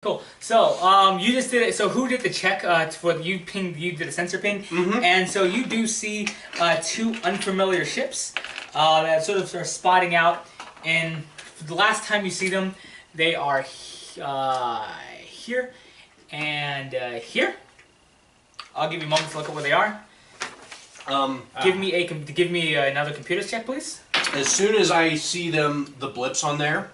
Cool. So, you just did it. So, who did the check for you? You did a sensor ping, and so you do see two unfamiliar ships that sort of are spotting out. And the last time you see them, they are here and here. I'll give you a moment to look at where they are. Give me another computer's check, please. As soon as I see them, the blips on there.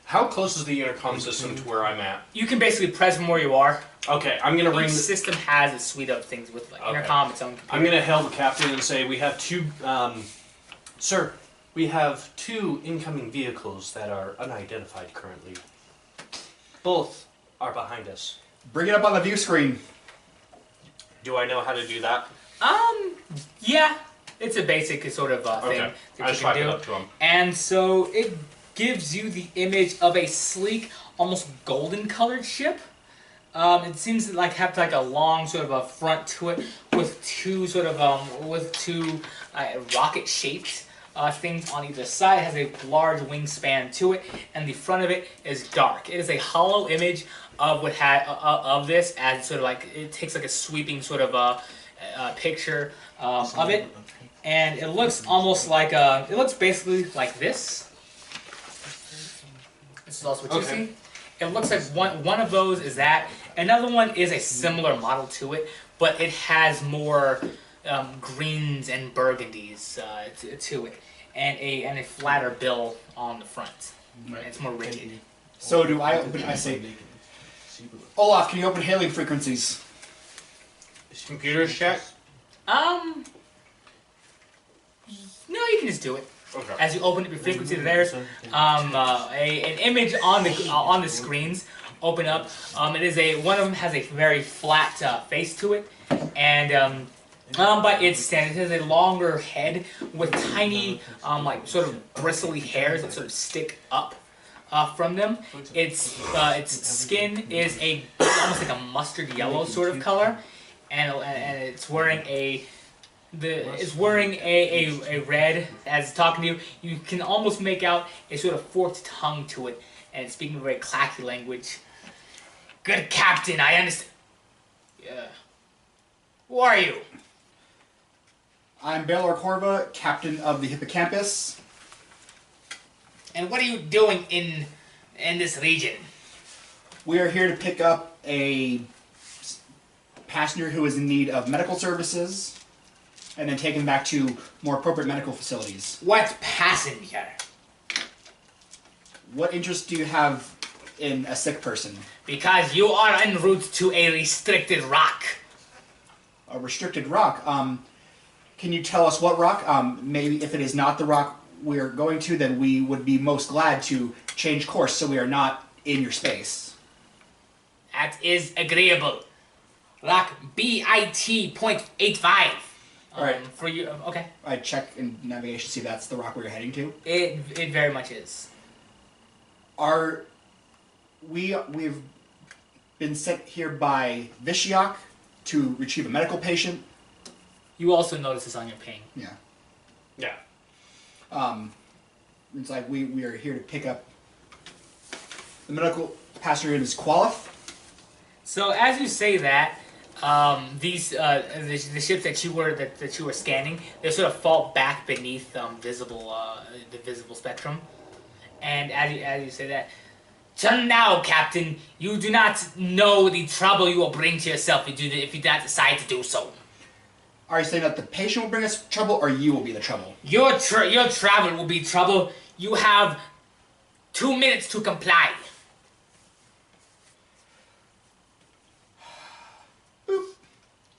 How close is the intercom system to where I'm at? You can basically press from where you are. Okay, I'm gonna ring. Each system has a suite of things with intercom, its own computer. I'm gonna hail the captain and say we have two, sir. We have two incoming vehicles that are unidentified currently. Both are behind us. Bring it up on the view screen. Do I know how to do that? Yeah, it's a basic sort of thing Okay. that I you just can type it do. up to him. And so it gives you the image of a sleek, almost golden colored ship. It seems to have like a long sort of a front to it with two sort of rocket shaped things on either side. It has a large wingspan to it, and the front of it is dark. It is a hollow image of of this, as sort of like it takes like a sweeping sort of a picture of it, and it looks almost like it looks basically like this. This is also what you see. It looks like one of those is that. Another one is a similar model to it, but it has more greens and burgundies to it, and a flatter bill on the front. Right. It's more rigid. So do I open? I say, Olaf, can you open hailing frequencies? Computers check. No, you can just do it. Okay. As you open up your frequency, there's an image on the screens open up. It is one of them has a very flat face to it, and but it has a longer head with tiny like sort of bristly hairs that sort of stick up from them. Its skin is almost like a mustard yellow sort of color, and it's wearing a red. As it's talking to you, you can almost make out a sort of forked tongue to it, and it's speaking a very clacky language. Good captain, I understand. Yeah. Who are you? I'm Baylor Corva, captain of the Hippocampus. And what are you doing in this region? We are here to pick up a passenger who is in need of medical services, and then take him back to more appropriate medical facilities. What passenger? What interest do you have in a sick person? Because you are en route to a restricted rock. A restricted rock? Can you tell us what rock? Maybe if it is not the rock we're going to, then we would be most glad to change course so we are not in your space. That is agreeable. Rock BIT.85. Alright. For you, okay. I check in navigation to see if that's the rock we're heading to. It very much is. We've been sent here by Vishiak to retrieve a medical patient. You also notice this on your ping. Yeah. Yeah. It's like we are here to pick up the medical passenger in his Qualith. So as you say that, the ships that you were scanning, they sort of fall back beneath the visible spectrum, and as you say that, turn now, Captain. You do not know the trouble you will bring to yourself if you do not decide to do so. Are you saying that the patient will bring us trouble, or you will be the trouble? Your travel will be trouble. You have 2 minutes to comply. Boop.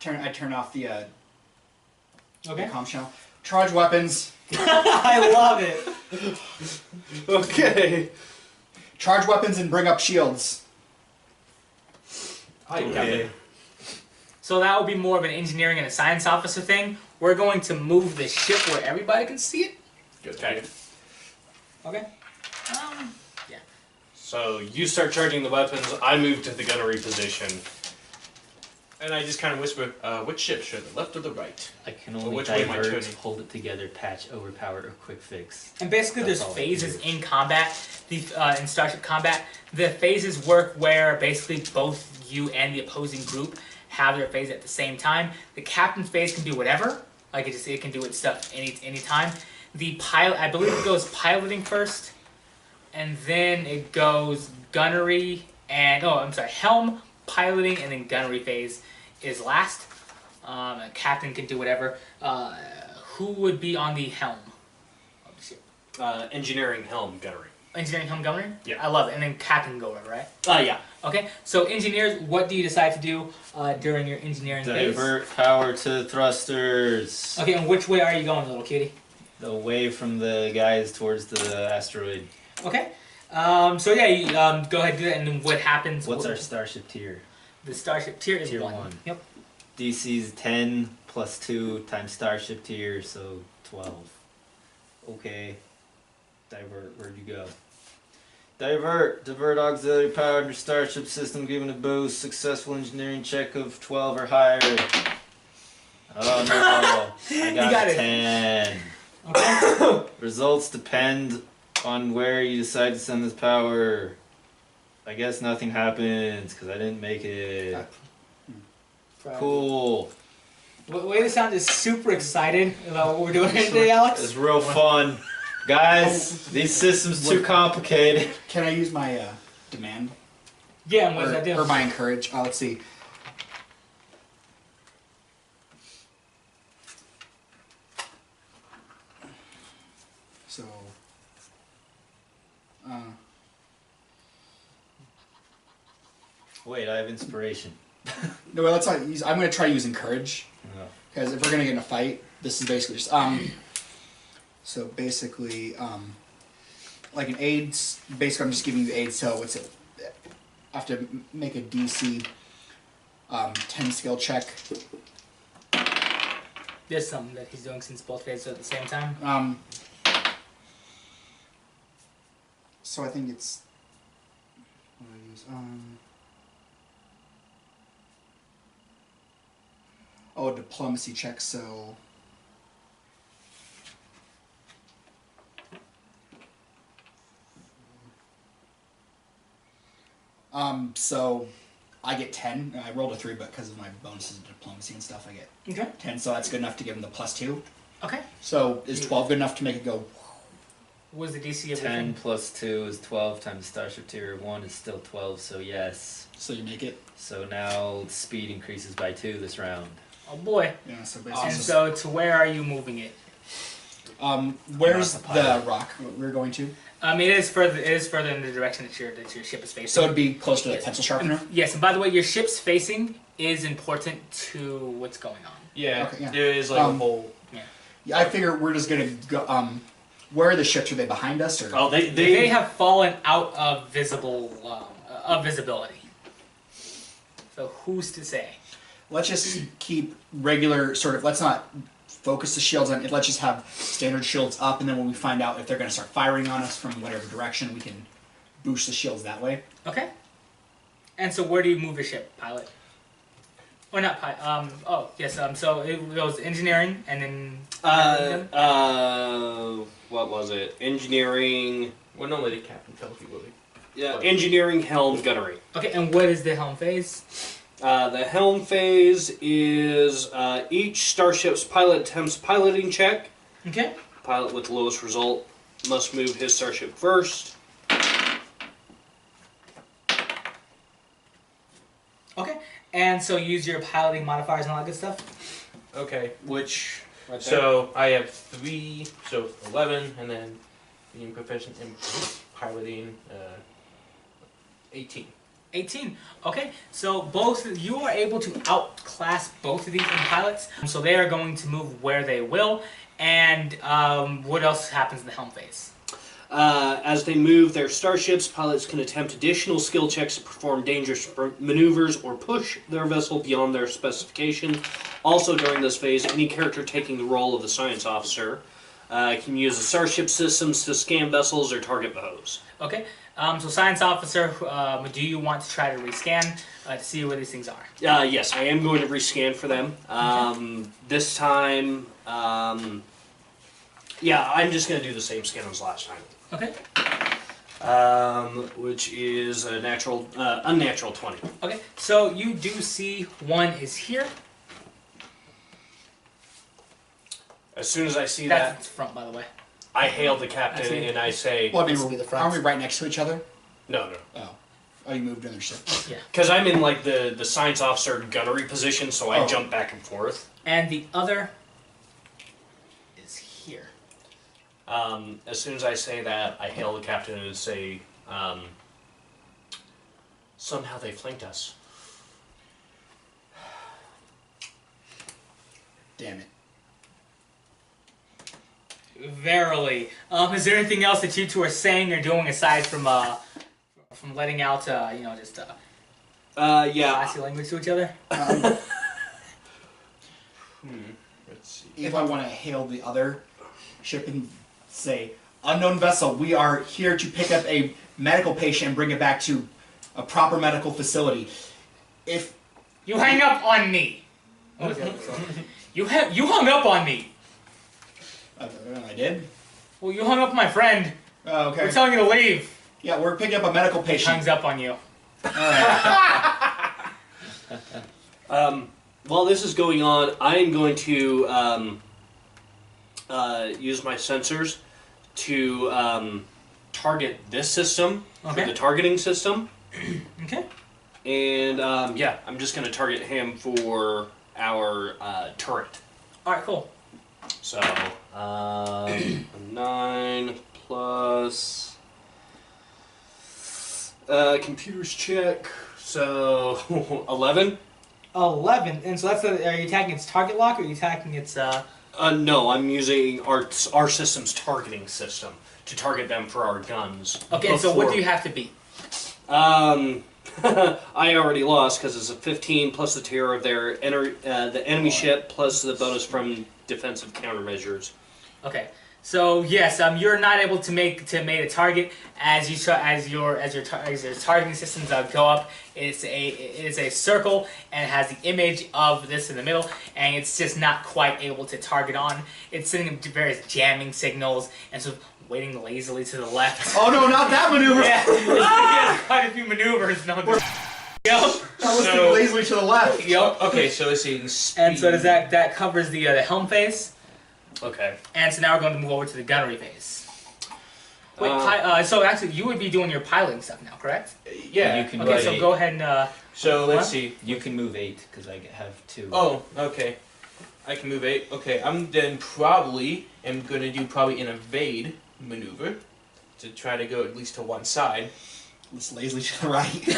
I turn off the comm channel. Charge weapons. I love it. Okay. Charge weapons and bring up shields. Hi, Captain. So that will be more of an engineering and a science officer thing. We're going to move the ship where everybody can see it. Okay. Okay. Yeah. So you start charging the weapons. I move to the gunnery position. And I just kind of whisper, which ship should the left or the right? I can Or only which way am I divert, turning? hold it together, patch, overpower, or quick fix. And basically, That's there's all I phases do. in combat. In Starship combat, the phases work where basically both you and the opposing group have their phase at the same time. The captain's phase can do whatever, like it can do its stuff any time. The pilot, I believe, it goes piloting first, and then it goes gunnery and helm, piloting, and then gunnery phase is last. A captain can do whatever. Who would be on the helm of the ship? Engineering helm gunnery. Engineering helm gunnery? Yeah. I love it. And then captain can go over, right? Yeah. Okay, so engineers, what do you decide to do during your engineering phase? Divert power to thrusters. Okay, and which way are you going, little cutie? Away from the guys towards the asteroid. Okay. So yeah, you, go ahead and do that, and then what happens? What's our starship tier? The starship tier is Tier 1. one. Yep. DC's 10 plus 2 times starship tier, so 12. Okay. Divert, where'd you go? Divert auxiliary power to starship system given a boost. Successful engineering check of 12 or higher. Oh no, I got, got it. 10. Okay. Results depend on where you decide to send this power. I guess nothing happens because I didn't make it. Cool. Way to sound is super excited about what we're doing here today, Alex. It's real fun. Guys, these systems too complicated. Can I use my demand? Yeah, and what does that do? Or my encourage? Let's see. So, Wait, I have inspiration. no, well, let's not use. I'm going to try to use encourage No. because if we're going to get in a fight, this is basically just So basically, like an aids. Basically, I'm just giving you the aid. So what's it? I have to make a DC 10 skill check. There's something that he's doing since both phases are at the same time. So I think it's. What do I use? Oh, diplomacy check. So. So I get 10. I rolled a 3, but because of my bonuses in diplomacy and stuff, I get Okay. 10. So that's good enough to give him the +2. Okay. So is 12 good enough to make it go? What was the DC of 10 plus 2 is 12 times starship tier 1 is still 12, so yes. So you make it? So now speed increases by 2 this round. Oh boy. Yeah. So basically. And so to where are you moving it? Where's Not the the pilot. rock we're going to? It is further. It is further in the direction that your ship is facing. So it'd be close to the Yes. pencil sharpener. Yes, and by the way, your ship's facing is important to what's going on. Yeah, Okay, yeah. there is like a whole... Yeah, I figure we're just gonna go. Where are the ships? Are they behind us or? Oh, They have fallen out of visibility. So who's to say? Let's just keep regular sort of. Let's not focus the shields on it. Let's just have standard shields up, and then when we find out if they're going to start firing on us from whatever direction, we can boost the shields that way. Okay. And so where do you move your ship, pilot? Or not pilot? Oh yes. So it goes engineering, and then. What was it? Engineering... Well, normally the captain tells you what they... Yeah, engineering helm gunnery. Okay, and what is the helm phase? The helm phase is each starship's pilot attempts piloting check. Okay. Pilot with the lowest result must move his starship first. Okay. And so use your piloting modifiers and all that good stuff. Okay, which... Right there. So, I have 3, so 11, and then being proficient in piloting, 18. 18. Okay, so you are able to outclass both of these in pilots. So they are going to move where they will. And what else happens in the helm phase? As they move their starships, pilots can attempt additional skill checks to perform dangerous maneuvers or push their vessel beyond their specification. Also during this phase, any character taking the role of the science officer can use the starship systems to scan vessels or target bows. Okay, So science officer, do you want to try to rescan to see where these things are? Yes, I am going to rescan for them. This time, yeah, I'm just going to do the same scan as last time. Okay. Which is a unnatural 20. Okay. So you do see one is here. As soon as I see That's that, its front, by the way. I hail the captain and I say, Well, I This will be mean, the front. aren't we right next to each other? no. Oh, you moved in their ship. Because I'm in like the science officer gunnery position, so I Oh. jump back and forth. And the other is here. As soon as I say that, I hail the captain and say, somehow they flanked us. Damn it. Verily. Is there anything else that you two are saying or doing aside from letting out, just Yeah. classy language to each other? Let's see. If I want to hail the other ship and say, unknown vessel, we are here to pick up a medical patient and bring it back to a proper medical facility. If You hang up on me. What was the other song? You hung up on me. I did. Well, you hung up on my friend. Oh, okay. We're telling you to leave. Yeah, we're picking up a medical He patient. hangs up on you. All right. While this is going on, I am going to use my sensors to target this system for Okay. the targeting system. Okay. And yeah, I'm just going to target him for our turret. All right. Cool. So 9 plus computers check. So 11. 11. And so are you attacking its target lock or are you attacking its No, I'm using our system's targeting system to target them for our guns. Okay. So what do you have to beat? I already lost because it's a 15 plus the terror of the enemy ship plus the bonus from defensive countermeasures. Okay. So yes, you're not able to make a target as your targeting systems go up. It is a circle and it has the image of this in the middle, and it's just not quite able to target on. It's sending various jamming signals and sort of waiting lazily to the left. Oh no, not that maneuver! Yeah, yeah, quite a few maneuvers. No, yep. I was thinking lazily to the left. Yep. Okay, so let's see. Speed. And so does that covers the helm phase. Okay. And so now we're going to move over to the gunnery phase. Wait, so actually you would be doing your piloting stuff now, correct? Yeah. You can Okay, move so 8. go ahead and So let's What? see. You can move 8 because I have 2. Oh, okay. I can move 8. Okay, I'm then probably am gonna do an evade maneuver to try to go at least to one side. It's lazily to the right.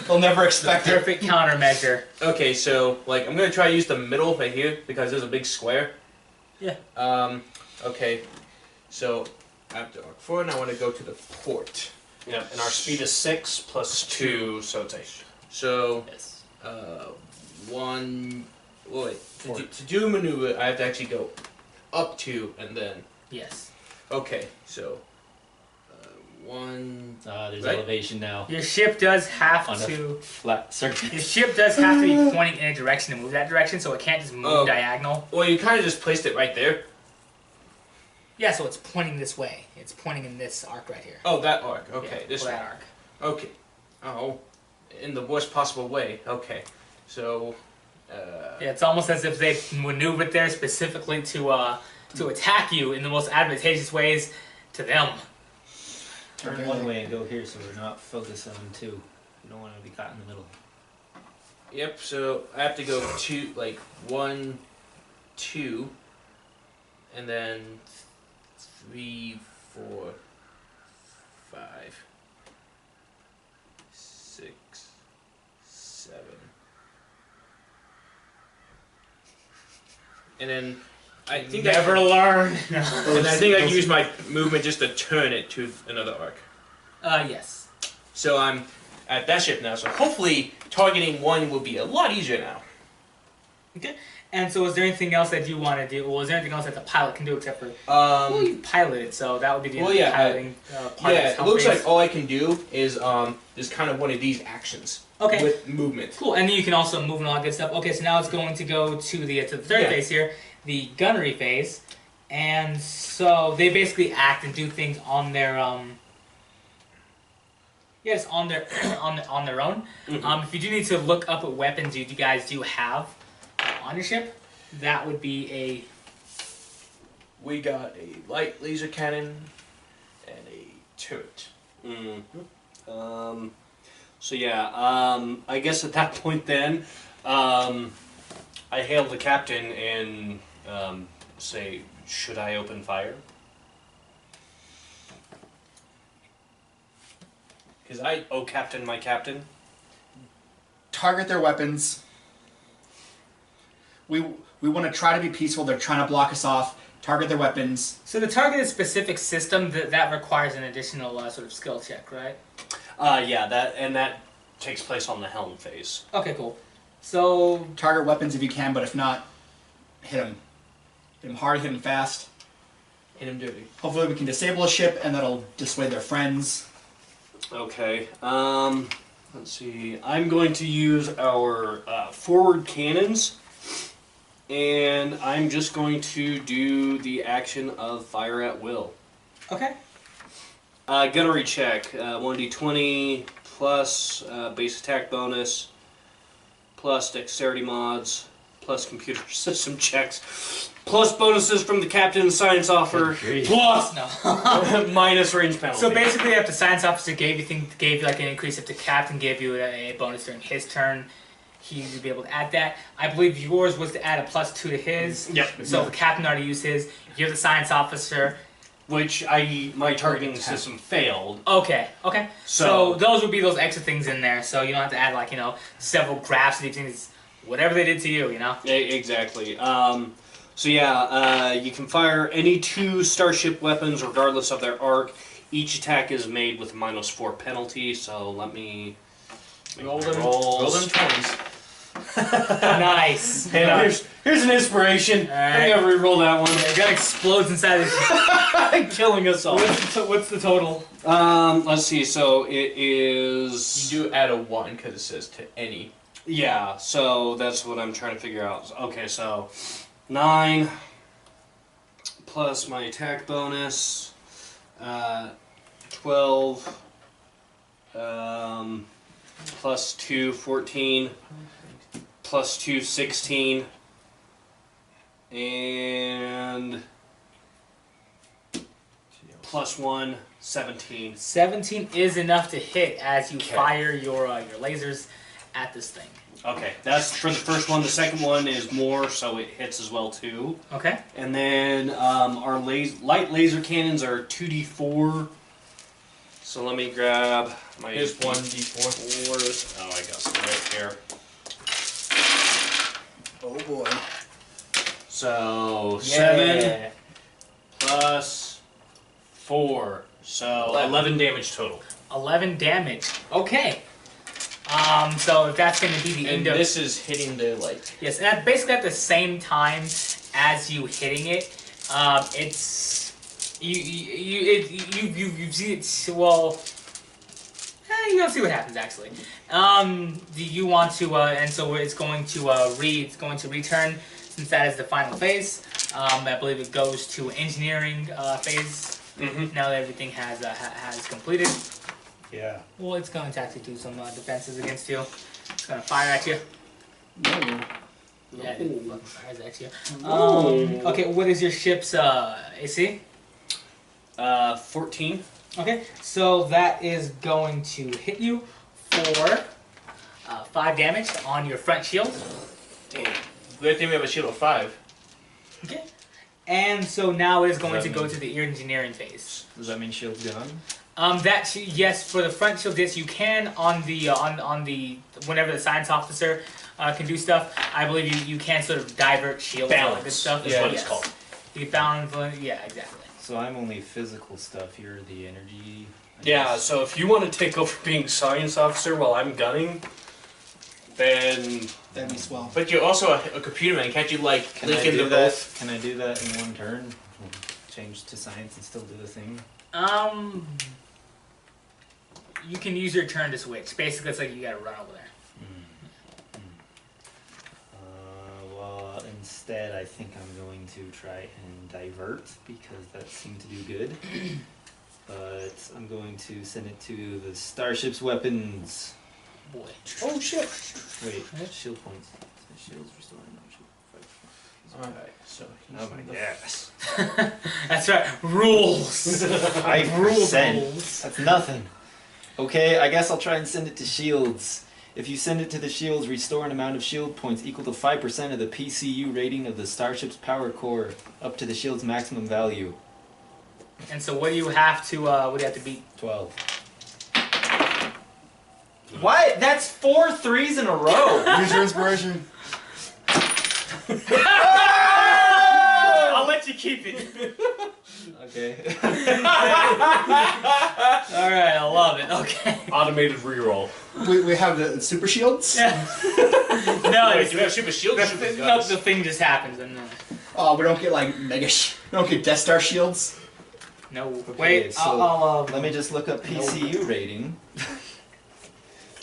They'll never expect it. perfect countermeasure. Okay, so like I'm gonna try to use the middle right here because there's a big square. Yeah. Okay. So after Arc 4, and I want to go to the port. Yeah, and our speed is 6 plus 2, so it's 8. So Yes. 1. Wait. To do a maneuver, I have to actually go up 2 and then. Yes. Okay. So 1. There's Right. elevation now Your ship does have on to. a flat surface. Your ship does have to be pointing in a direction to move that direction, so it can't just move Oh. diagonal. Well, you kind of just placed it right there. Yeah, so it's pointing this way. It's pointing in this arc right here. Oh, that arc. Okay, Yeah, this that one. arc. Okay. Oh, in the worst possible way. Okay. So. Yeah, it's almost as if they maneuvered there specifically to attack you in the most advantageous ways to them. Turn Okay. one way and go here so we're not focused on 2. We don't want to be caught in the middle. Yep. So I have to go 2, like 1, 2, and then 3, 4, 5, 6, 7. And then I think Never learn. and I think I can use my movement just to turn it to another arc. Yes. So I'm at that ship now. So hopefully targeting 1 will be a lot easier now. Okay. And so, is there anything else that you want to do? Well, is there anything else that the pilot can do except for? Well, you piloted, so that would be the end of the piloting part of this it looks phase. like all I can do is kind of one of these actions. Okay. With movement. Cool, and then you can also move and all that good stuff. Okay, so now it's going to go to the third phase here, the gunnery phase, and so they basically act and do things on their yes, on their on their own. Mhm. If you do need to look up what weapons you guys do have on your ship, that would be We got a light laser cannon and a turret. So yeah, I guess at that point then, I hail the captain and say, should I open fire? Oh, captain, my captain. Target their weapons. We want to try to be peaceful. They're trying to block us off. Target their weapons. so the targeted specific system that requires an additional sort of skill check, right? Yeah, that takes place on the helm phase. Okay, cool. So Target weapons if you can, but if not, hit them. Hit them hard, hit them fast. Hit him dirty. Hopefully we can disable a ship and that'll dissuade their friends. Okay. Let's see. I'm going to use our forward cannons, and I'm just going to do the action of fire at will. okay. Gunnery check. 1d20 plus base attack bonus plus dexterity mods plus computer system checks plus bonuses from the captain and science offer plus No. minus range penalty. So basically, if the science officer gave you like an increase, if the captain gave you a bonus during his turn, he would be able to add that. I believe yours was to add a +2 to his. Yep. So the captain already used his. You're the science officer. Which my targeting system failed. Okay. Okay. So- So those would be those extra things in there. So you don't have to add like several graphs and things. Whatever they did to you, Exactly. So yeah, you can fire any 2 starship weapons regardless of their arc. Each attack is made with a -4 penalty. So let me make Roll my them rolls. 20s. Nice. Hey, here's an inspiration. Alright. I gotta re-roll that one. It got explodes inside of Killing us all. What's the total? Let's see. So it is. You do add a 1 because it says to any. Yeah. So that's what I'm trying to figure out. Okay. So 9 plus my attack bonus. 12. Plus 2, 14. Plus 2, 16. And plus 1, 17. 17 is enough to hit as you Okay. fire your lasers at this thing. Okay, that's for the first one. The second one is more, so it hits as well too. Okay. And then our light laser cannons are 2d4. So let me grab my Here's 1d4. 4s. Oh, I got some right here. Oh boy. So Yeah. 7 plus 4. So 11 damage total. 11 damage. Okay. So if that's going to be the And end of this is hitting the yes, and basically at the same time as you hitting it, it's you see it well. You don't see what happens actually. Do you want to? And so it's going to return since that is the final phase. I believe it goes to engineering phase. Mm-hmm. Now that everything has completed. Yeah. Well, it's going to actually do some defenses against you. It's going to fire at you. Yeah, it fires at you. Okay, what is your ship's AC? 14. Okay, so that is going to hit you for 5 damage on your front shield. Damn. Good thing we have a shield of 5. Okay. And so now it is going to go to the engineering phase. Does that mean shield's gone? Yes, for the front shield, yes, you can on the whenever the science officer can do stuff. I believe you can sort of divert shields and all that good Balance stuff. is what it's called. You balance, yeah, exactly. So I'm only physical stuff. You're the energy. I Yeah, guess. so if you want to take over being science officer while I'm gunning, Then That'd be swell. But you're also a computer man. Can't you like Can link I into do that? both? Can I do that in one turn? Change to science and still do the thing? You can use your turn to switch. Basically, it's like you gotta run over there. Well, instead, I think I'm going to try and divert because that seemed to do good. But I'm going to send it to the starship's weapons. Boy. oh shit. Wait, shield points. Shields restoring. Alright, so Oh my gosh. That's right. Rules. Rules. 5%. That's nothing. Okay, I guess I'll try and send it to shields. If you send it to the shields, restore an amount of shield points equal to 5% of the PCU rating of the starship's power core, up to the shield's maximum value. And so, what do you have to beat? 12. What? That's 4 3s in a row. Use your inspiration. I'll let you keep it. Okay. Alright, I love it. Okay. Automated reroll. We have the super shields. No, Wait, it's, do we have super shield? Or super no, guns? the thing just happens. And, Oh, we don't get like mega. We don't get Death Star shields. no. Okay, Wait, so I'll let me just look up PCU rating.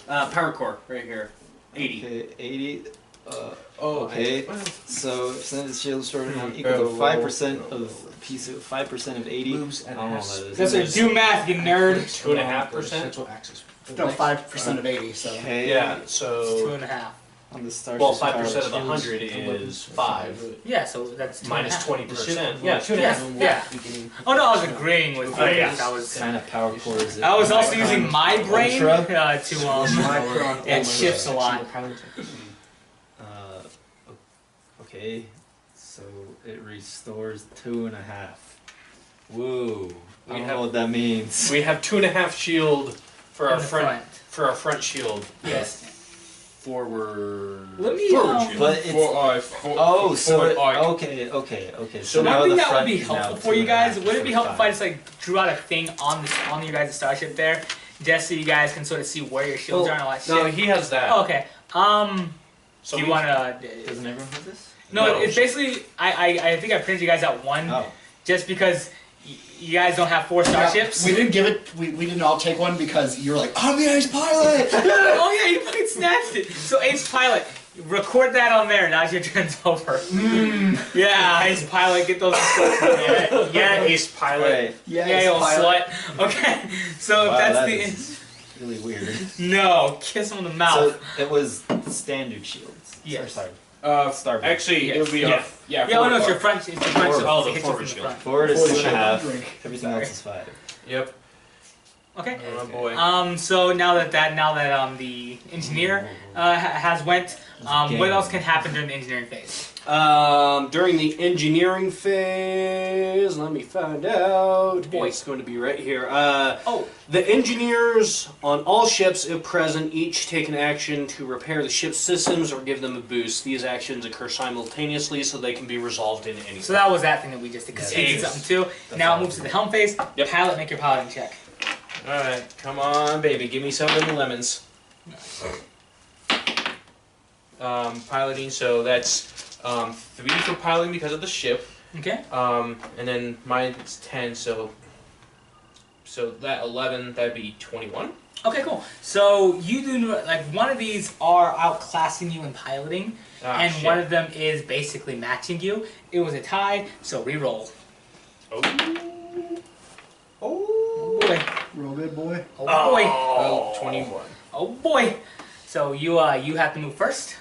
Power core right here. 80. Okay, 80. Oh, Okay, so send the shield stored amount equal to 5% of PCU, 5% of 80. Moves I and don't know has- what that is. That's a do math, you nerd. 2.5%. Central axis. No, 5% of 80. So. Okay. Yeah, It's so 2.5. On the starship. well, 5% of the 100 is 5 Yeah, so that's 2.5. minus 20%. Yeah, 2.5. Yeah. Oh no, I was agreeing with Oh, you. yeah. I was. Kind of power core is it? I was also using my brain Ultra? to Micron it shifts a lot. Okay, so it restores 2.5. Whoa. I don't know what that means. We have 2.5 shield for our In the front for our front shield. Yes. Forward. Let me. Forward shield. But it's oh, so it, okay. So now one thing the that would front be is now helpful for you guys, 2.5 would it be helpful if I for just like drew out a thing on your guys' starship there, just so you guys can sort of see where your shields are and all that shit? No, he has that. Oh, okay. So do you we- wanna? Doesn't everyone have this? No, No. it's basically I think I printed you guys out one Oh. just because you guys don't have 4 starships. We didn't give it. We didn't all take one because you were like, I'm the ace pilot. Oh yeah, you fucking snatched it. So Ace Pilot, record that on there. Now your turn's over. Yeah, Ace Pilot, get those. Yeah, Ace pilot. Right. Yeah, yeah, ace you old pilot. slut. Okay, so Wow, if that's that the is really weird. no, kiss him on the So mouth. it was standard shields. Yes. Sorry. Starboard. Actually, it would be Yeah. yeah. Yeah, oh no, it's forward. your front. It's your front. Forward. shield. Oh, the It hits you forward from shield. front. Forward is Forward 2.5. shield. Everything Sorry. else is 5. Yep. Okay. Oh boy. So now that the engineer has went, what else can happen during the engineering phase? During the engineering phase, let me find out. Boy. It's going to be right here. Oh, The engineers on all ships, if present, each take an action to repair the ship's systems or give them a boost. These actions occur simultaneously, so they can be resolved in any. so that was that thing that we just did. Because Yeah. he did something too. Now it moves to the helm phase. Yep. Pilot, make your piloting check. All right, come on, baby, give me some of the lemons. Piloting, so that's 3 for piloting because of the ship. Okay. And then mine's 10, so that 11, that'd be 21. Okay, cool. So you do like one of these are outclassing you in piloting, Ah, and shit. one of them is basically matching you. It was a tie, so re-roll. Oh. Oh boy. Real good, boy. Oh boy. Oh, 21. Oh boy. So you have to move first.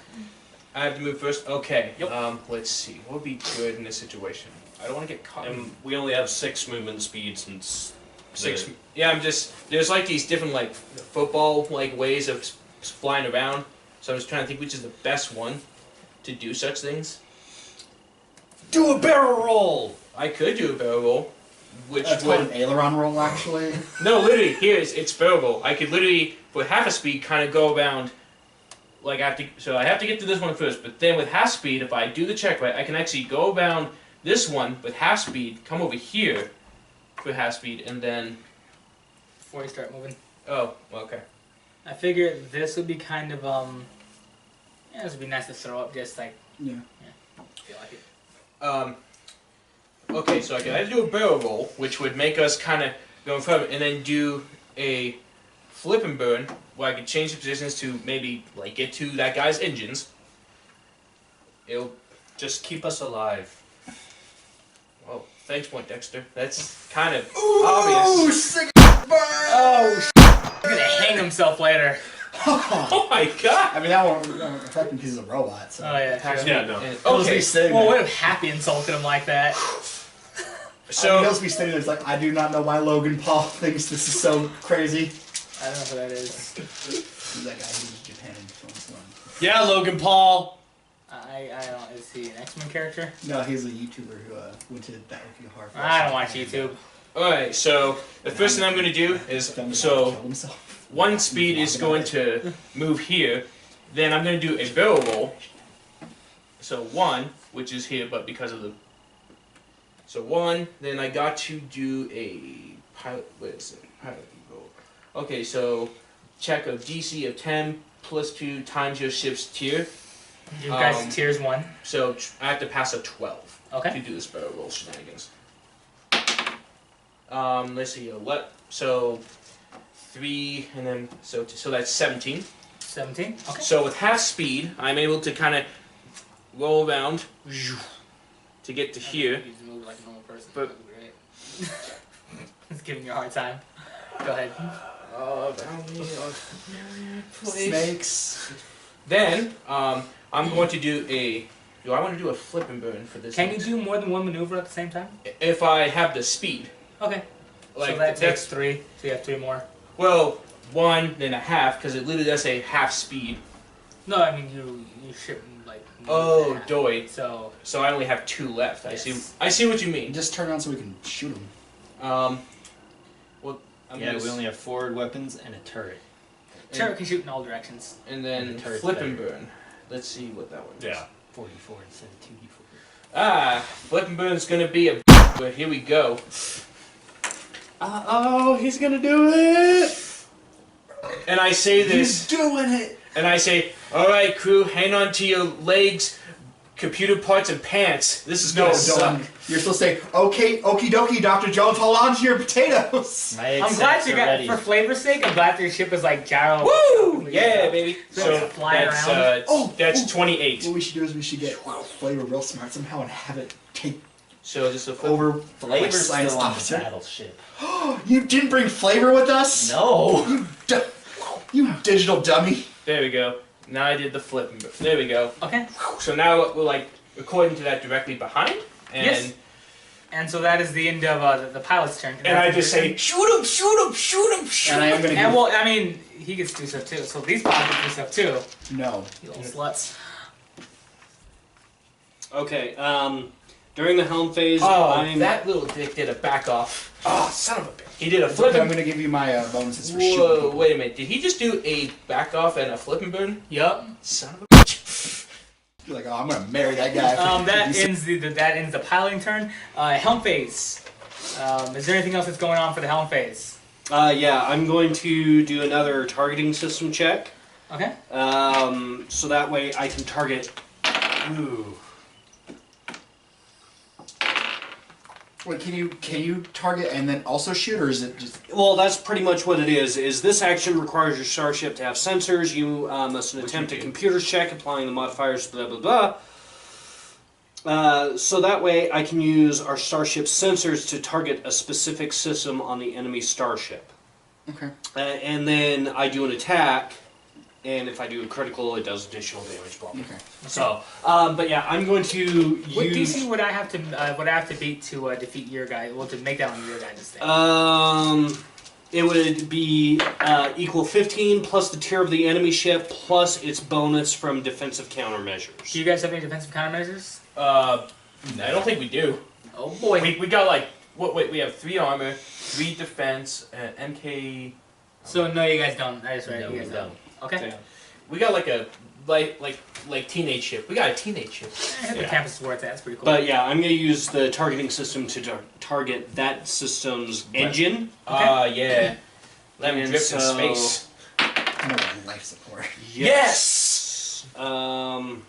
I have to move first? Okay. Yep. Let's see. What would be good in this situation? I don't want to get caught. And we only have 6 movement speed since 6. Yeah, there's like these different like football like ways of flying around. So I'm just trying to think which is the best one to do such things. Do a barrel roll. I could do a barrel roll, which That's would called an aileron roll, actually. no, literally here it's barrel roll. I could literally with half a speed kind of go around. Like I have to get to this one first, but then with half speed, if I do the check right, I can actually go around this one with half speed, come over here for half speed, and then Before you start moving. oh, well, okay. I figured this would be kind of Yeah, this would be nice to throw up, just like Yeah. feel like it. Okay, so I can either do a barrel roll, which would make us kind of go in front of it, and then do a flip and burn, where I could change the positions to maybe like get to that guy's engines. It'll Just keep us alive. well, thanks, Point Dexter. That's kind of obvious. Sick Oh, he's gonna hang himself later. Oh my god! I mean, that won't affect him because he's a robot. So. Oh yeah, sure. Yeah, no. And- Okay. okay, Well, what if Happy insulted him like that? So he'll so be standing there. It's like, I do not know why Logan Paul thinks this is so crazy. I don't know who that is. He's that guy who's Japan. Yeah, Logan Paul. I don't. Is he an X-Men character? No, he's a YouTuber who went to that working hard. for I us. don't watch YouTube. alright, so the first thing I'm going to do is Killed so himself. one speed is going to move here. Then I'm going to do a barrel roll. So 1, which is here, but because of the so 1. Then I got to do a pilot. What is it? Pilot roll. Okay, so check a DC of 10 plus 2 times your ship's tier. You guys, tiers 1. So I have to pass a 12 Okay. to do this barrel roll shenanigans. Let's see. So 3, and then so that's 17. 17. Okay. So with half speed, I'm able to kind of roll around to get to here. You just move like a normal person. But- Great. He's giving you a hard time. Go ahead. Snakes. Then I'm going to do a. Do I want to do a flip and burn for this? Can one? you do more than one maneuver at the same time? If I have the speed. Okay. Like so that takes that's 3. So you have 3 more. well 1 then a half because it literally does say half speed. No, I mean you ship like. Oh, half. doy. So So I only have 2 left. I see. Yes. I see what you mean. Just turn around so we can shoot him. Well, I'm Yeah, gonna we only have forward weapons and a turret. turret can shoot in all directions. and then And the turret's flip and better. burn. Let's see what that one is. Yeah. 44 instead of 2d4. Ah, flip and burn's gonna be a. But here we go. Oh, he's gonna do it. And I say this. He's doing it. And I say, all right, crew, hang on to your legs, computer parts, and pants. This is gonna suck. You're supposed to say, okay, okie dokie, Dr. Jones, hold on to your potatoes. My egg I'm glad sacks you are got, ready. for flavor's sake, I'm glad your ship is like gyro. Woo! Yeah, baby. So So it's flying that's around. that's Oh. 28. What we should do is we should get Flavor real smart somehow and have it take So just a flip. over. Flavor's Science still on the officer. battleship. You didn't bring Flavor with us? No! You digital dummy. There we go. Now I did the flip. And there we go. Okay. So now we're like recording to that directly behind, and Yes. And so that is the end of the pilot's turn. and I just say, shoot him, shoot him, shoot him, shoot And I him. am gonna And give... well, I mean, he gets to do stuff too. So these pilots get to do stuff too. No. You little sluts. Okay. During the helm phase, Oh, I'm. that little dick did a back off. Oh, son of a bitch. He did a Flip, flip I'm and gonna give you my bonuses for Whoa, shooting. wait a minute. Did he just do a back off and a flip and burn? Yup. Son of a bitch. You're like, oh, I'm gonna marry that guy. That ends the piloting turn. Helm phase. Is there anything else that's going on for the helm phase? Yeah, I'm going to do another targeting system check. Okay. So that way I can target. Ooh. Wait, can you target and then also shoot, or is it just... Well, that's pretty much what it is. Is this action requires your starship to have sensors? You must attempt a computer check, applying the modifiers, blah blah blah. So that way I can use our starship's sensors to target a specific system on the enemy starship. Okay. And then I do an attack, and if I do a critical, it does additional damage. Blah blah. Okay. So, but yeah, I'm going to What use. DC would I have to beat to defeat your guy? Well, to make that on your guys' thing. It would be equal 15 plus the tier of the enemy ship plus its bonus from defensive countermeasures. Do you guys have any defensive countermeasures? I don't think we do. Oh boy. We got like, wait, we have 3 armor, 3 defense, and MK. So no, you guys don't. I just read No, you we guys don't. Okay. We got like a, like teenage ship. We got a teenage ship. The Yeah. campus is where it's at. That's pretty cool. But yeah, I'm going to use the targeting system to target that system's engine. Yeah. Let me And drift in so- space. No life support. Yes! And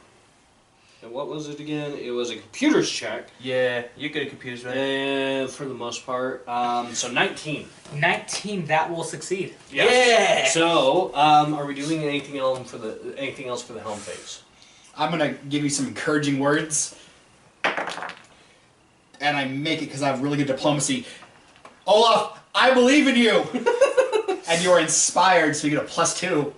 what was it again? It was a computer's check. Yeah, you're good at computers, right? And for the most part, so 19. 19, that will succeed. Yeah. So, are we doing anything else for the helm phase? I'm gonna give you some encouraging words, and I make it because I have really good diplomacy. Olaf, I believe in you, and you're inspired, so you get a +2.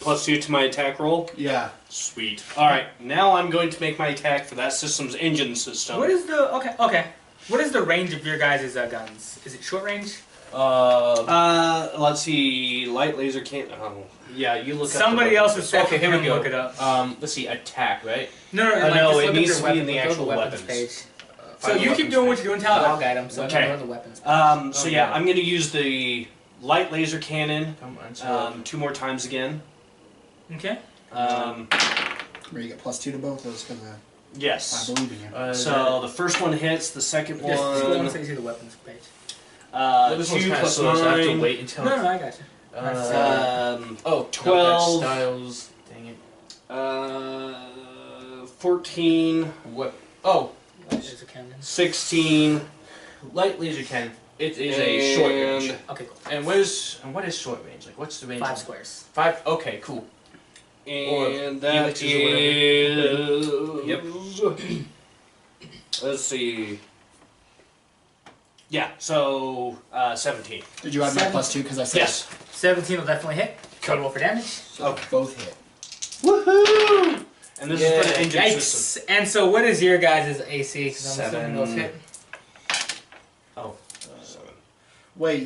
+2 to my attack roll. Yeah. Sweet. All right, now I'm going to make my attack for that system's engine system. What is the okay? What is the range of your guys' guns? Is it short range? Let's see. Light laser can't. Oh, yeah, you look. Somebody up else is Okay, here we go. Look it up. Let's see, attack, right? No, no, just it look up needs your to be weapon- in the go to actual weapons weapons. page. So Find the you keep weapons doing what page. you're doing, Talon. I'll guide them. So Okay. I'm going to the weapons. Page. So yeah, I'm going to use the light laser cannon Come on, so 2 more times again. Okay. Where you get +2 to both those because I Yes. believe in you. So the first one hits. The second Just go on one. so you see the weapons page. this one's 2 kind of plus slow, so I have to 9. wait until. No, I got you. Oh, 12. No, that's styles. Dang it. 14. What? Oh, There's a cannon. 16. light laser cannon. It is a short range. Okay, cool. And what is short range? Like, what's the range? 5 of- squares. 5. Okay, cool. And that helixes or is. Yep. Let's see. Yeah, so 17. Did you add my Seven. +2 because I said Yes. 17 will definitely hit. Go roll for damage. So both hit. Woohoo! And this is for the engine Yikes. system. And so, what is your guys' AC? Because I'm assuming 7. those hit. Oh, 7. Wait,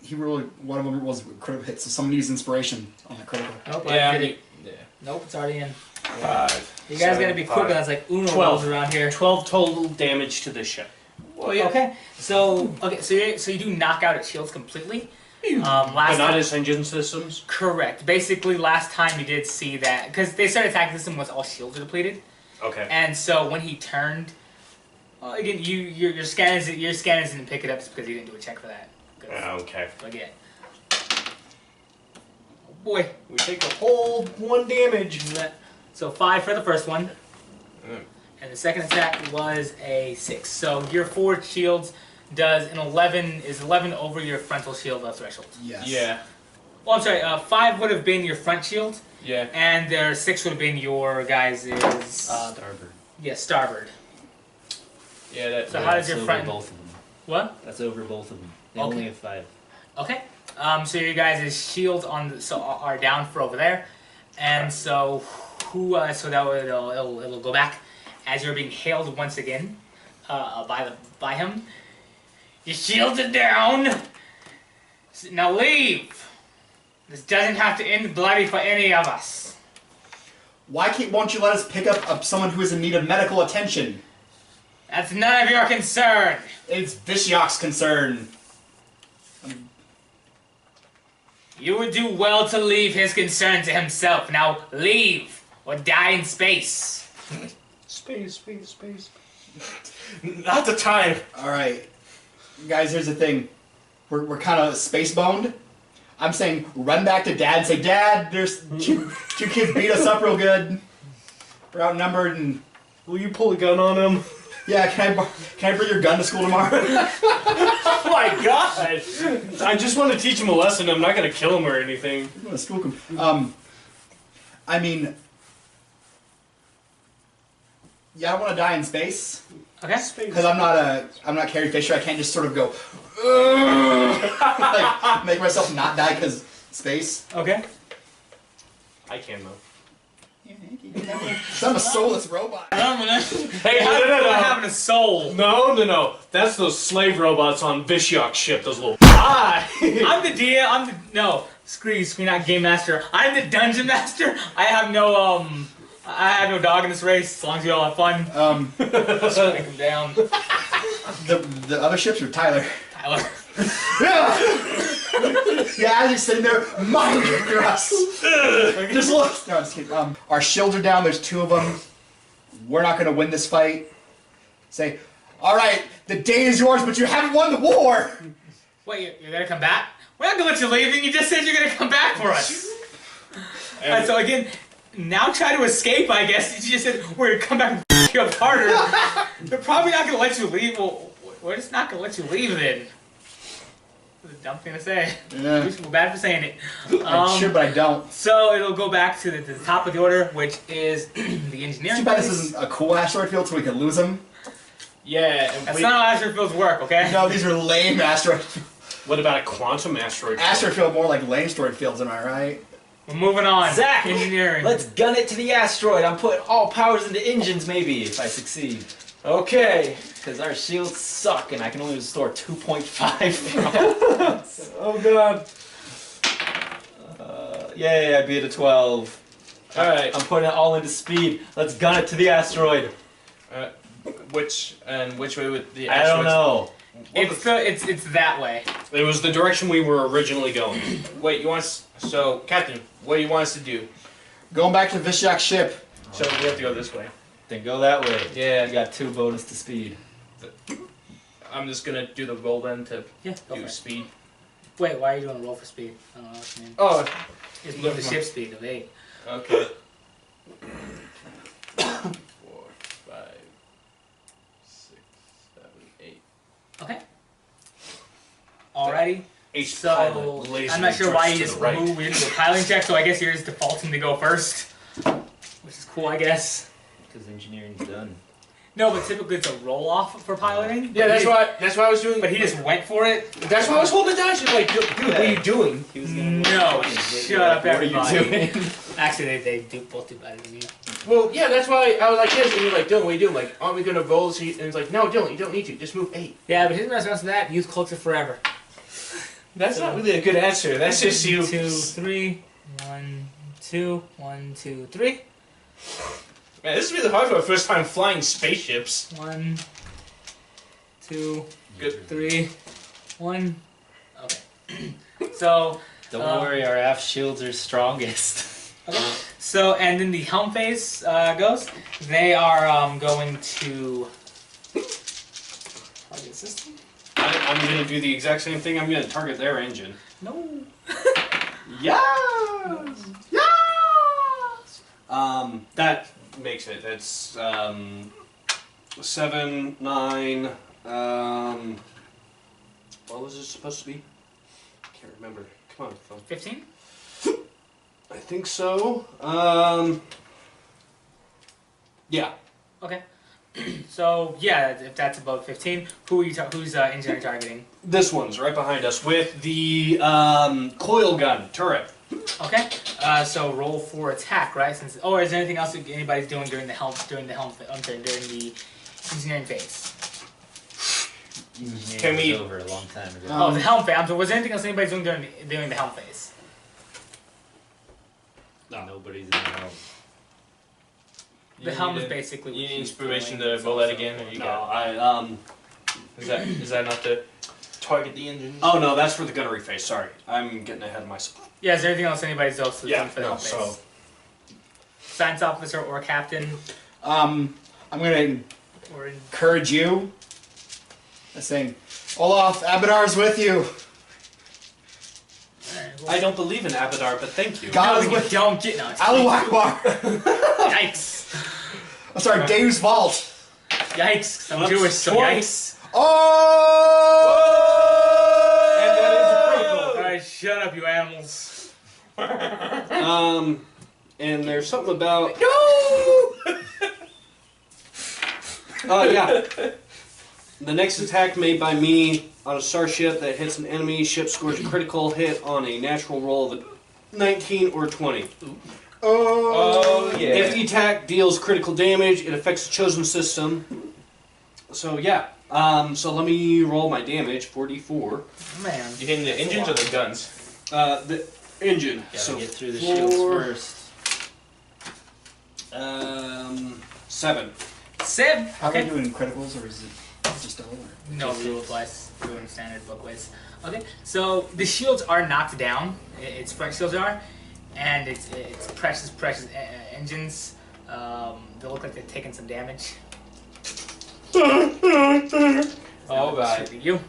he rolled one of them was critical hit, so someone used inspiration on the critical. Nope, Yeah, I did it. yeah. Nope, it's already in. 5. You guys gotta be 7, quick, 5. that's like Uno 12. rolls around here. 12 total damage to this ship. Well, yeah. Okay, so you do knock out its shields completely. But Last not time, its engine systems? correct. Basically, last time you did see that because they started attacking system was all shields are depleted, Okay. and so when he turned, again, your scanners didn't pick it up just because you didn't do a check for that. Okay. Again. Oh boy. We take a whole 1 damage. So 5 for the first one. Mm. And the second attack was a 6. So your forward shields does an 11. Is 11 over your frontal shield threshold? Yes. Yeah. Well, I'm sorry. 5 would have been your front shield, Yeah. and 6 would have been your guys' Starboard. starboard. Yeah, that. So how does your That's front? over both of them. What? That's over both of them. They Okay. only have 5. Okay. So your guys' shields are down for over there, and so so that would it'll go back as you're being hailed once again by him. Your shields are down. Now leave. This doesn't have to end bloody for any of us. Won't you let us pick up someone who is in need of medical attention? That's none of your concern. It's Vishyak's concern. You would do well to leave his concern to himself. Now leave or die in space. Space. Not the time. Alright. Guys, here's the thing. We're kind of space-boned. I'm saying run back to Dad and say, Dad, there's two kids beat us up real good. We're outnumbered and... Will you pull a gun on him? Yeah, can I bring your gun to school tomorrow? Oh my god! I just want to teach him a lesson. I'm not going to kill him or anything. School I mean... Yeah, I don't want to die in space. Okay. Because I'm not Carrie Fisher. I can't just sort of go... like, make myself not die because space. Okay. I can though. Because I'm a soulless robot. Hey, Having a soul. No. That's those slave robots on Vishyak's ship. Those little. I'm the DM. Screw you, screw not game master. I'm the dungeon master. I have no dog in this race. As long as you all have fun, take him down. The other ships are Tyler. Tyler. Yeah, as he's sitting there, mind your thrust. Just look. No, I'm just kidding. Our shields are down. There's 2 of them. We're not going to win this fight. Say, all right, the day is yours, but you haven't won the war. Wait, you're gonna come back? We're not gonna let you leave, and you just said you're gonna come back for us. Alright, so again, now try to escape, I guess. You just said we're gonna come back and f you up harder. They're probably not gonna let you leave. Well, we're just not gonna let you leave then. That's a dumb thing to say. Yeah. We feel bad for saying it. I should, but I don't. So it'll go back to the top of the order, which is the engineering. Too bad this phase. isn't a cool asteroid field so we could lose them. Yeah. And That's not how asteroid fields work, okay? No, these are lame asteroid. What about a quantum asteroid? Asteroid field more like lame asteroid fields, am I right? We're moving on. Zach, Engineering. let's gun it to the asteroid. I'm putting all powers into engines, maybe, if I succeed. Okay. Because our shields suck, and I can only restore 2.5. Oh god. Yay, I beat a 12. Alright. I'm putting it all into speed. Let's gun it to the asteroid. Which way would the I don't know. It's that way. It was the direction we were originally going. Wait, you want us... So, Captain, what do you want us to do? Going back to Vishak's ship. So we have to go this way. Then go that way. Yeah. You got 2 bonus to speed. I'm just gonna do the roll then to Yeah, go for do it. speed. Wait, why are you doing a roll for speed? I don't know what you mean. Oh, It's move the ship speed of 8. okay. 4, 5, 6, 7, 8. Okay. Alrighty. H So, pilot, laser I'm not sure why you directs just to the right. moved into a piloting check, so I guess you're just defaulting to go first. Which is cool, I guess. Because engineering's done. No, but typically it's a roll off for piloting. Yeah, that's why I was doing. But he just went for it. That's why I was holding it down. She's like, dude, what are you doing? He was gonna No, shut up, What are you everybody. doing? Actually, they do both do better than you. Well, yeah, that's why I was like this, and you're like, Dylan, what are you doing? Like, aren't we gonna roll? And it's like, no, Dylan, you don't need to. Just move 8. Yeah, but his response to that, youth culture forever. That's not really a good answer. That's just you. 2, 3. 1, 2. 1, 2, 3. Man, this is really hard for a first time flying spaceships. 1, 2, Good. 3, 1. Okay. So, Don't worry, our aft shields are strongest. okay. So, and then the helm phase goes. They are going to target system. I'm going to do the exact same thing. I'm going to target their engine. No. Yes! Yes! That makes it. That's 7, 9. What was it supposed to be? Can't remember. Come on, phone. 15. I think so. Yeah. Okay. So yeah, if that's above 15, who's engineering targeting? This one's right behind us with the coil gun turret. Okay. So roll for attack, right? Since or is there anything else that anybody's doing during the helm during the engineering phase? Engineering Can we- was over a long time ago. Oh, the helm phase. So was there anything else anybody's doing during the helm phase? Nobody's in the helm. The helm is basically. You what need he's inspiration doing. to roll that again, or you No, got? I Is that not to target the engine? Oh no, that's for the gunnery phase. Sorry, I'm getting ahead of myself. Yeah. Is there anything else anybody's else doing Yeah, for the no. helm phase? So Science officer or captain I'm going to or encourage you by saying, Olaf, Abadar's with you. I don't believe in Abadar, but thank you. God is you with don't get no. Allahu Akbar. Yikes! I'm sorry, Deus Vault. Yikes! I'm Whoops, Jewish, so twice. yikes! Oh! And that is a critical. Alright, shut up, you animals. And there's something about. No! Yeah. The next attack made by me on a starship that hits an enemy ship scores a critical hit on a natural roll of a 19 or 20. Oh yeah. If the attack deals critical damage, it affects the chosen system. So yeah. So let me roll my damage. 4d4. Man. You hitting the engines or the guns? The engine. Gotta So get through the shields 4, first. 7. Sib! How are we Okay. doing criticals, or is it just over? No rule applies. Doing standard bookways. Okay, so the shields are knocked down. Its front shields are, and it's precious engines. They look like they're taking some damage. Oh god. Should be you.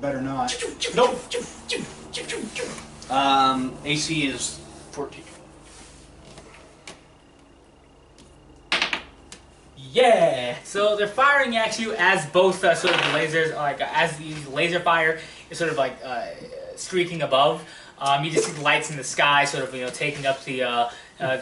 Better not. Nope. AC is 14. Yeah. So they're firing at you as both sort of the lasers, like as the laser fire is sort of like streaking above. You just see the lights in the sky, sort of taking up the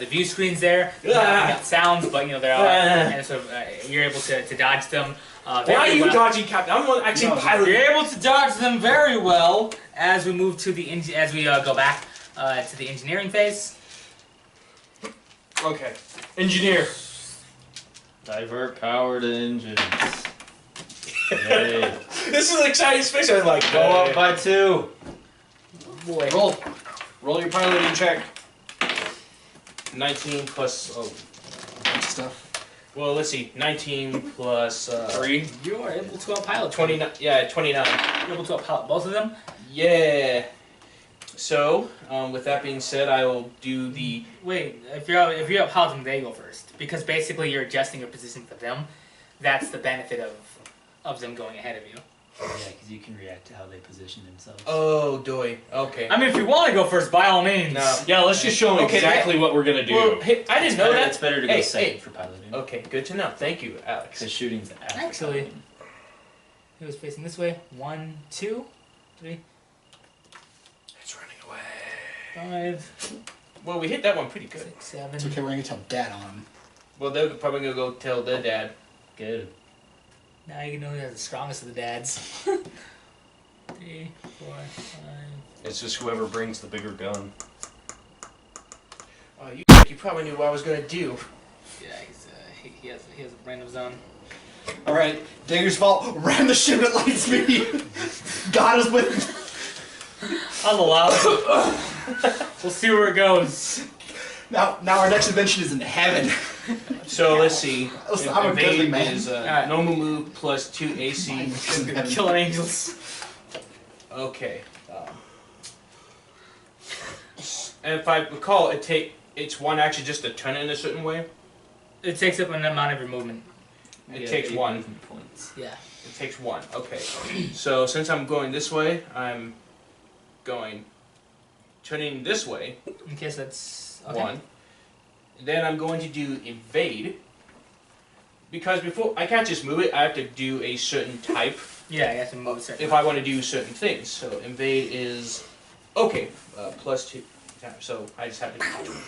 view screens there. Not sounds, but they're and sort of you're able to dodge them. Why are you dodging, Captain? I'm actually piloting. You're able to dodge them very well as we move to the as we go back to the engineering phase. Okay. Engineer. Divert power to engines. Yay. This is an exciting space. I like. Go up by 2. Boy. Roll your piloting check. 19 plus. Oh. Stuff. Well, let's see. 19 plus 3. You are able to pilot 29. Yeah, 29. You're able to pilot both of them. Yeah. So, with that being said, I will do the. Wait, if you're piloting, they go first because basically you're adjusting your position for them. That's the benefit of them going ahead of you. Yeah, because you can react to how they position themselves. Oh, doy. Okay. I mean, if you want to go first, by all means. No. Yeah, let's just show them Okay, exactly what we're gonna do. Well, hey, I didn't know that. It's better to go second for piloting. Okay, good to know. Thank you, Alex. Because shooting's after Actually, piloting. he was facing this way. 1, 2, 3, It's running away. 5, Well, we hit that one pretty good. 6, 7. It's okay, we're gonna tell Dad on him. Well, they're probably gonna go tell their dad. Good. Now you know who has the strongest of the dads. 3, 4, 5. It's just whoever brings the bigger gun. Oh, you probably knew what I was gonna do. Yeah, he has a brain of his own. Alright, Danger's Vault ran the ship at light speed. God is with him. I'll allow it. We'll see where it goes. Now our next adventure is in heaven. So let's see. Listen, I'm a grizzly Evade man. is Alright. normal move plus 2 AC. Killing angels. Okay. And if I recall, it's one action just to turn it in a certain way. It takes up an amount of your movement. It takes 1. movement points. Yeah. It takes 1. Okay. So since I'm going this way, I'm going turning this way. In case that's okay. 1. Then I'm going to do evade. Because before I can't just move it, I have to do a certain type Yeah, you have to move certain. if I want to do certain things. So evade is okay, plus 2. So I just have to do 2.